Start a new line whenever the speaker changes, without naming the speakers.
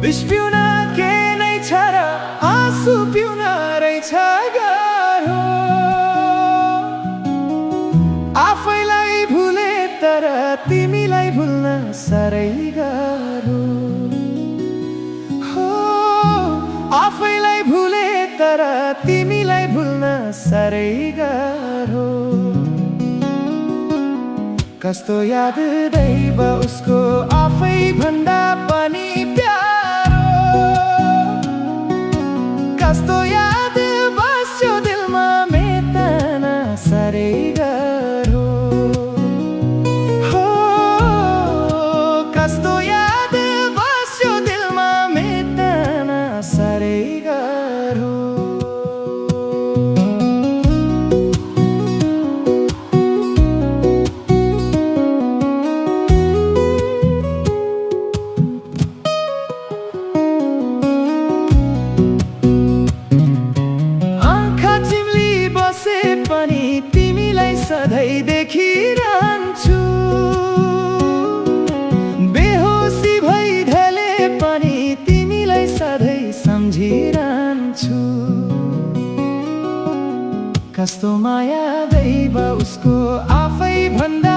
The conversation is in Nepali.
विष पिउन के नै छ र आँसु पिउन रहेछ गाह्रो। आफैलाई भुले तर तिमीलाई भुल्न साह्रै गाह्रो। हो आफैलाई भुले तर तिमीलाई भुल्न साह्रै गाह्रो। कस्तो याद दैव उसको आफै भन्दा पनि प्यारो। कस्तो याद बस्यो दिलमा मेट्न साह्रै गाह्रो। हो कस्तो याद बस्यो दिलमा मेट्न साह्रै गाह्रो। सधैँ देखिरहन्छु बेहोसी भई ढले पनि तिमीलाई सधैँ सम्झिरहन्छु। कस्तो माया दैव उसको आफै भन्दा